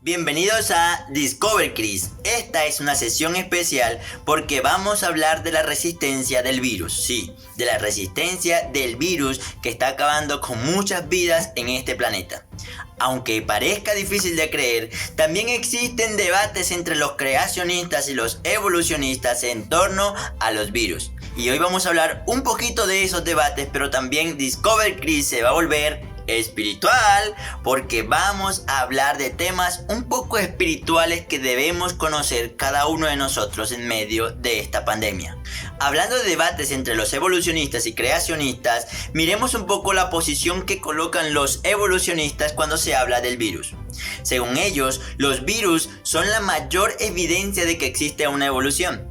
Bienvenidos a Discover Chris. Esta es una sesión especial porque vamos a hablar de la resistencia del virus. Sí, de la resistencia del virus que está acabando con muchas vidas en este planeta. Aunque parezca difícil de creer, también existen debates entre los creacionistas y los evolucionistas en torno a los virus. Y hoy vamos a hablar un poquito de esos debates, pero también Discover Chris se va a volver espiritual porque vamos a hablar de temas un poco espirituales que debemos conocer cada uno de nosotros en medio de esta pandemia. Hablando de debates entre los evolucionistas y creacionistas, miremos un poco la posición que colocan los evolucionistas cuando se habla del virus. Según ellos, los virus son la mayor evidencia de que existe una evolución,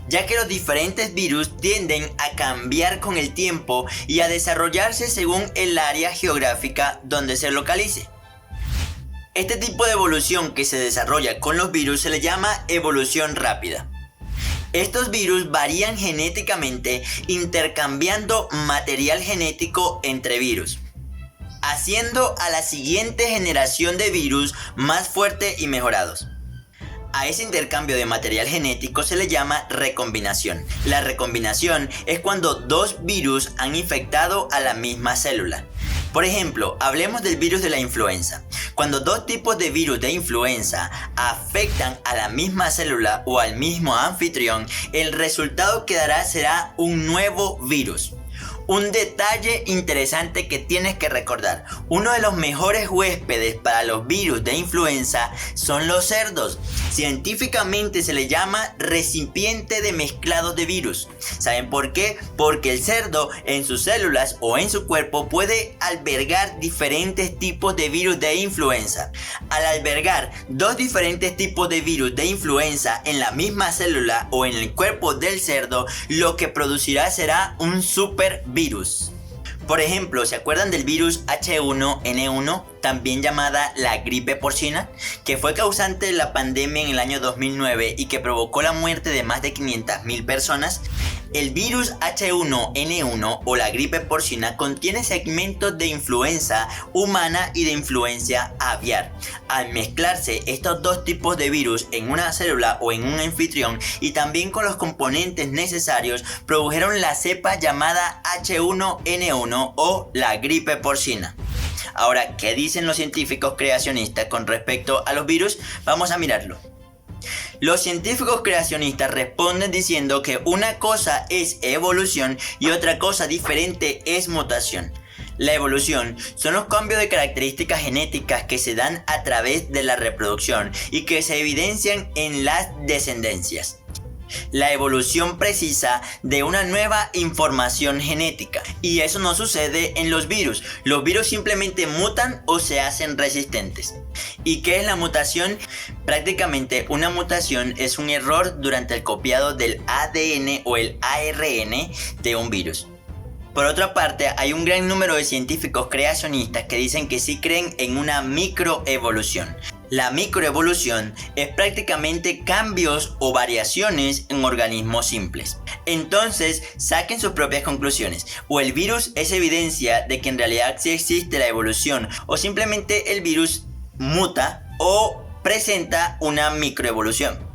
ya que los diferentes virus tienden a cambiar con el tiempo y a desarrollarse según el área geográfica donde se localice. Este tipo de evolución que se desarrolla con los virus se le llama evolución rápida. Estos virus varían genéticamente intercambiando material genético entre virus, haciendo a la siguiente generación de virus más fuerte y mejorados. A ese intercambio de material genético se le llama recombinación. La recombinación es cuando dos virus han infectado a la misma célula. Por ejemplo, hablemos del virus de la influenza. Cuando dos tipos de virus de influenza afectan a la misma célula o al mismo anfitrión, el resultado que dará será un nuevo virus. Un detalle interesante que tienes que recordar: uno de los mejores huéspedes para los virus de influenza son los cerdos. Científicamente se le llama recipiente de mezclados de virus. ¿Saben por qué? Porque el cerdo en sus células o en su cuerpo puede albergar diferentes tipos de virus de influenza. Al albergar dos diferentes tipos de virus de influenza en la misma célula o en el cuerpo del cerdo, lo que producirá será un super virus. Por ejemplo, ¿se acuerdan del virus H1N1, también llamada la gripe porcina, que fue causante de la pandemia en el año 2009 y que provocó la muerte de más de 500.000 personas? El virus H1N1 o la gripe porcina contiene segmentos de influenza humana y de influencia aviar. Al mezclarse estos dos tipos de virus en una célula o en un anfitrión y también con los componentes necesarios, produjeron la cepa llamada H1N1 o la gripe porcina. Ahora, ¿qué dicen los científicos creacionistas con respecto a los virus? Vamos a mirarlo. Los científicos creacionistas responden diciendo que una cosa es evolución y otra cosa diferente es mutación. La evolución son los cambios de características genéticas que se dan a través de la reproducción y que se evidencian en las descendencias. La evolución precisa de una nueva información genética, y eso no sucede en los virus. Los virus simplemente mutan o se hacen resistentes. ¿Y qué es la mutación? Prácticamente una mutación es un error durante el copiado del ADN o el ARN de un virus. Por otra parte, hay un gran número de científicos creacionistas que dicen que sí creen en una microevolución. La microevolución es prácticamente cambios o variaciones en organismos simples. Entonces, saquen sus propias conclusiones. O el virus es evidencia de que en realidad sí existe la evolución, o simplemente el virus muta o presenta una microevolución.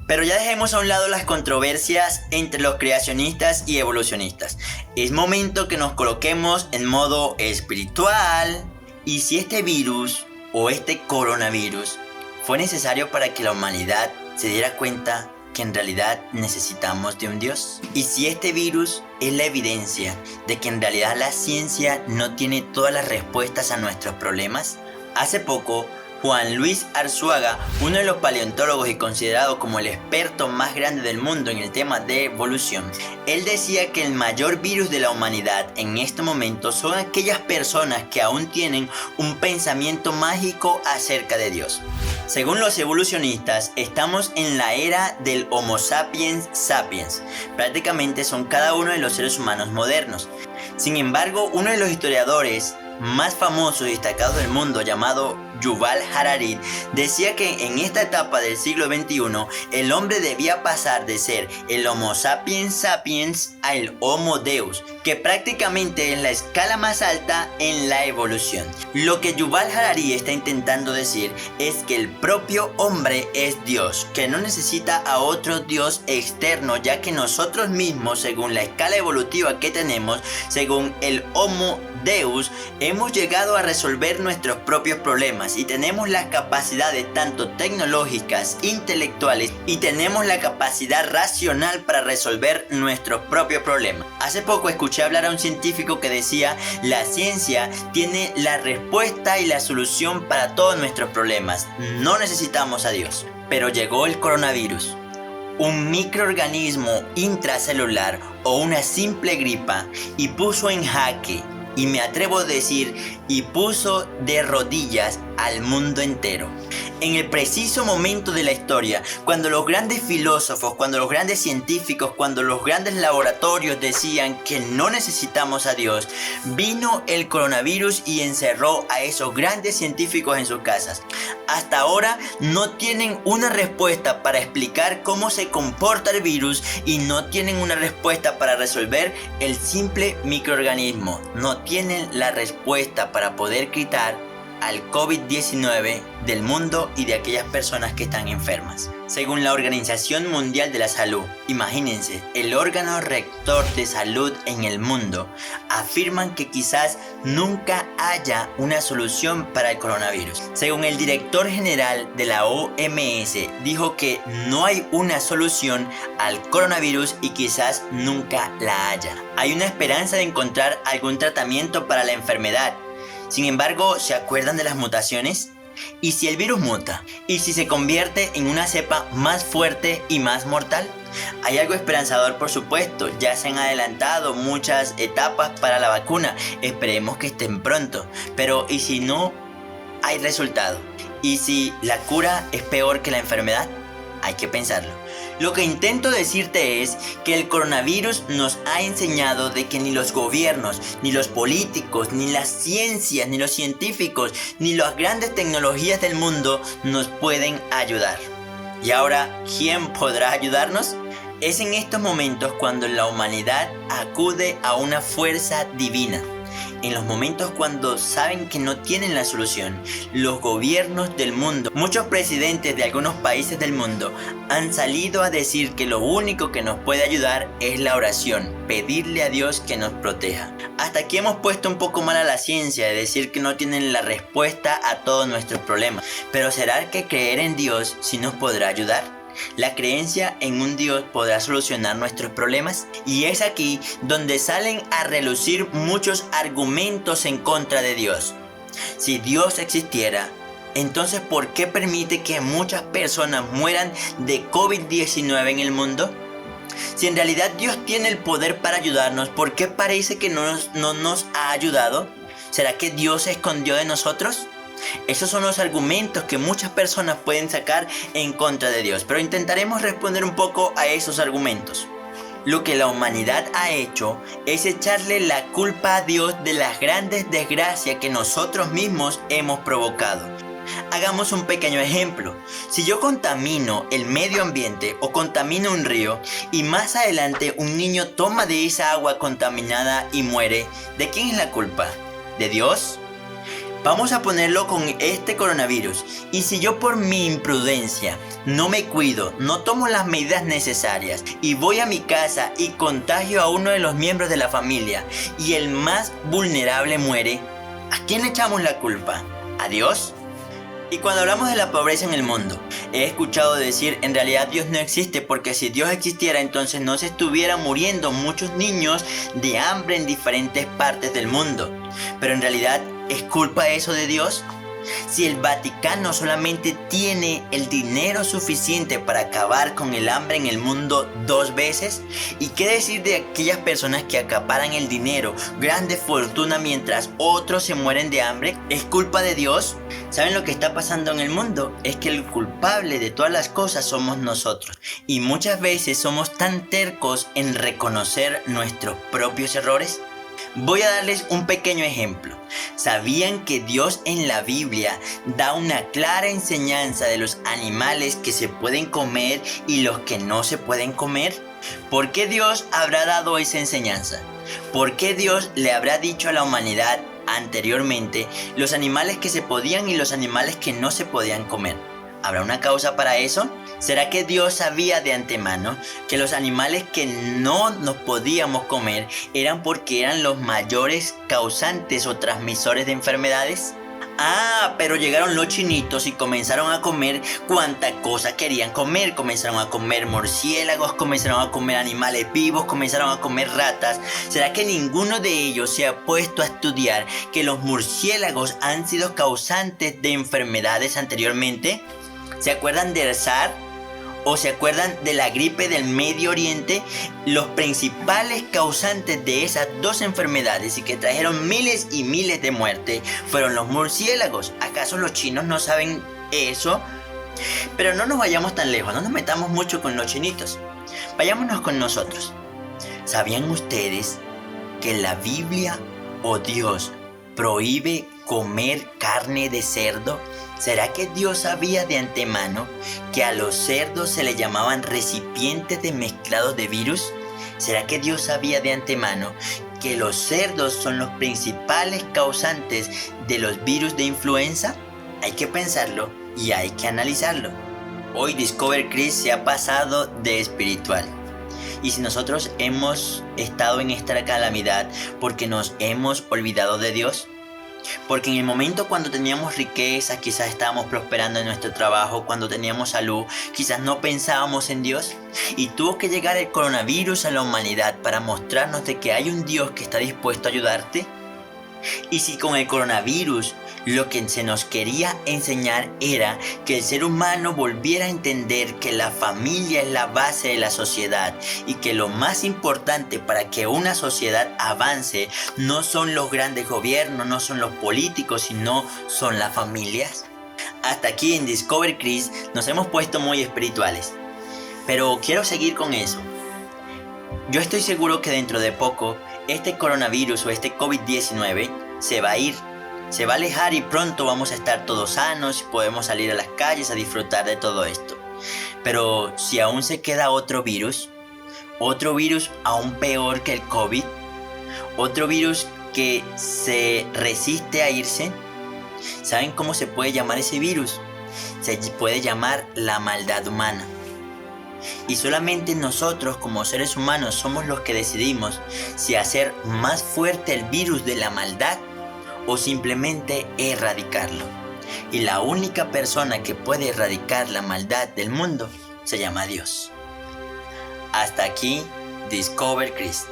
Pero ya dejemos a un lado las controversias entre los creacionistas y evolucionistas. Es momento que nos coloquemos en modo espiritual. ¿Y si este virus o este coronavirus fue necesario para que la humanidad se diera cuenta que en realidad necesitamos de un Dios? ¿Y si este virus es la evidencia de que en realidad la ciencia no tiene todas las respuestas a nuestros problemas? Hace poco, Juan Luis Arzuaga, uno de los paleontólogos y considerado como el experto más grande del mundo en el tema de evolución, él decía que el mayor virus de la humanidad en este momento son aquellas personas que aún tienen un pensamiento mágico acerca de Dios. Según los evolucionistas, estamos en la era del Homo sapiens sapiens. Prácticamente son cada uno de los seres humanos modernos. Sin embargo, uno de los historiadores más famosos y destacados del mundo, llamado Yuval Harari decía que en esta etapa del siglo XXI el hombre debía pasar de ser el Homo sapiens sapiens al Homo Deus, que prácticamente es la escala más alta en la evolución. Lo que Yuval Harari está intentando decir es que el propio hombre es Dios, que no necesita a otro Dios externo, ya que nosotros mismos, según la escala evolutiva que tenemos, según el Homo Deus, hemos llegado a resolver nuestros propios problemas y tenemos las capacidades tanto tecnológicas, intelectuales y tenemos la capacidad racional para resolver nuestros propios problemas. Hace poco escuché hablar a un científico que decía: la ciencia tiene la respuesta y la solución para todos nuestros problemas, no necesitamos a Dios. Pero llegó el coronavirus, un microorganismo intracelular o una simple gripa, y puso en jaque, y me atrevo a decir, y puso de rodillas al mundo entero. En el preciso momento de la historia, cuando los grandes filósofos, cuando los grandes científicos, cuando los grandes laboratorios decían que no necesitamos a Dios, vino el coronavirus y encerró a esos grandes científicos en sus casas. Hasta ahora no tienen una respuesta para explicar cómo se comporta el virus y no tienen una respuesta para resolver el simple microorganismo. No tienen la respuesta para poder quitar al COVID-19 del mundo y de aquellas personas que están enfermas. Según la Organización Mundial de la Salud, imagínense, el órgano rector de salud en el mundo, afirman que quizás nunca haya una solución para el coronavirus. Según el director general de la OMS, dijo que no hay una solución al coronavirus y quizás nunca la haya. Hay una esperanza de encontrar algún tratamiento para la enfermedad. Sin embargo, ¿se acuerdan de las mutaciones? ¿Y si el virus muta? ¿Y si se convierte en una cepa más fuerte y más mortal? Hay algo esperanzador, por supuesto. Ya se han adelantado muchas etapas para la vacuna. Esperemos que estén pronto. Pero ¿y si no hay resultado? ¿Y si la cura es peor que la enfermedad? Hay que pensarlo. Lo que intento decirte es que el coronavirus nos ha enseñado de que ni los gobiernos, ni los políticos, ni las ciencias, ni los científicos, ni las grandes tecnologías del mundo nos pueden ayudar. Y ahora, ¿quién podrá ayudarnos? Es en estos momentos cuando la humanidad acude a una fuerza divina. En los momentos cuando saben que no tienen la solución, los gobiernos del mundo, muchos presidentes de algunos países del mundo han salido a decir que lo único que nos puede ayudar es la oración, pedirle a Dios que nos proteja. Hasta aquí hemos puesto un poco mal a la ciencia de decir que no tienen la respuesta a todos nuestros problemas. Pero ¿será que creer en Dios sí nos podrá ayudar? ¿La creencia en un Dios podrá solucionar nuestros problemas? Y es aquí donde salen a relucir muchos argumentos en contra de Dios. Si Dios existiera, entonces ¿por qué permite que muchas personas mueran de COVID-19 en el mundo? Si en realidad Dios tiene el poder para ayudarnos, ¿por qué parece que no nos ha ayudado? ¿Será que Dios se escondió de nosotros? Esos son los argumentos que muchas personas pueden sacar en contra de Dios, pero intentaremos responder un poco a esos argumentos. Lo que la humanidad ha hecho es echarle la culpa a Dios de las grandes desgracias que nosotros mismos hemos provocado. Hagamos un pequeño ejemplo. Si yo contamino el medio ambiente o contamino un río y más adelante un niño toma de esa agua contaminada y muere, ¿de quién es la culpa? ¿De Dios? Vamos a ponerlo con este coronavirus. Y si yo por mi imprudencia no me cuido, no tomo las medidas necesarias y voy a mi casa y contagio a uno de los miembros de la familia y el más vulnerable muere, ¿a quién le echamos la culpa? ¿A Dios? Y cuando hablamos de la pobreza en el mundo, he escuchado decir en realidad Dios no existe, porque si Dios existiera entonces no se estuvieran muriendo muchos niños de hambre en diferentes partes del mundo. Pero en realidad, ¿es culpa eso de Dios? Si el Vaticano solamente tiene el dinero suficiente para acabar con el hambre en el mundo 2 veces, ¿y qué decir de aquellas personas que acaparan el dinero, grande fortuna, mientras otros se mueren de hambre? ¿Es culpa de Dios? ¿Saben lo que está pasando en el mundo? Es que el culpable de todas las cosas somos nosotros, y muchas veces somos tan tercos en reconocer nuestros propios errores. Voy a darles un pequeño ejemplo. ¿Sabían que Dios en la Biblia da una clara enseñanza de los animales que se pueden comer y los que no se pueden comer? ¿Por qué Dios habrá dado esa enseñanza? ¿Por qué Dios le habrá dicho a la humanidad anteriormente los animales que se podían y los animales que no se podían comer? ¿Habrá una causa para eso? ¿Será que Dios sabía de antemano que los animales que no nos podíamos comer eran porque eran los mayores causantes o transmisores de enfermedades? Pero llegaron los chinitos y comenzaron a comer cuanta cosa querían comer. Comenzaron a comer murciélagos, comenzaron a comer animales vivos, comenzaron a comer ratas. ¿Será que ninguno de ellos se ha puesto a estudiar que los murciélagos han sido causantes de enfermedades anteriormente? ¿Se acuerdan del SARS? ¿O se acuerdan de la gripe del Medio Oriente? Los principales causantes de esas dos enfermedades y que trajeron miles y miles de muertes fueron los murciélagos. ¿Acaso los chinos no saben eso? Pero no nos vayamos tan lejos, no nos metamos mucho con los chinitos. Vayámonos con nosotros. ¿Sabían ustedes que la Biblia o Dios prohíbe comer carne de cerdo? ¿Será que Dios sabía de antemano que a los cerdos se les llamaban recipientes de mezclados de virus? ¿Será que Dios sabía de antemano que los cerdos son los principales causantes de los virus de influenza? Hay que pensarlo y hay que analizarlo. Hoy Discover Chris se ha pasado de espiritual. Y si nosotros hemos estado en esta calamidad porque nos hemos olvidado de Dios, porque en el momento cuando teníamos riqueza, quizás estábamos prosperando en nuestro trabajo, cuando teníamos salud, quizás no pensábamos en Dios. Y tuvo que llegar el coronavirus a la humanidad para mostrarnos de que hay un Dios que está dispuesto a ayudarte. Y si con el coronavirus lo que se nos quería enseñar era que el ser humano volviera a entender que la familia es la base de la sociedad y que lo más importante para que una sociedad avance no son los grandes gobiernos, no son los políticos, sino son las familias. Hasta aquí en Discover Chris nos hemos puesto muy espirituales, pero quiero seguir con eso. Yo estoy seguro que dentro de poco este coronavirus o este COVID-19 se va a ir. Se va a alejar y pronto vamos a estar todos sanos y podemos salir a las calles a disfrutar de todo esto. Pero si aún se queda otro virus aún peor que el COVID, otro virus que se resiste a irse, ¿saben cómo se puede llamar ese virus? Se puede llamar la maldad humana. Y solamente nosotros como seres humanos somos los que decidimos si hacer más fuerte el virus de la maldad o simplemente erradicarlo. Y la única persona que puede erradicar la maldad del mundo se llama Dios. Hasta aquí, Discover Chris.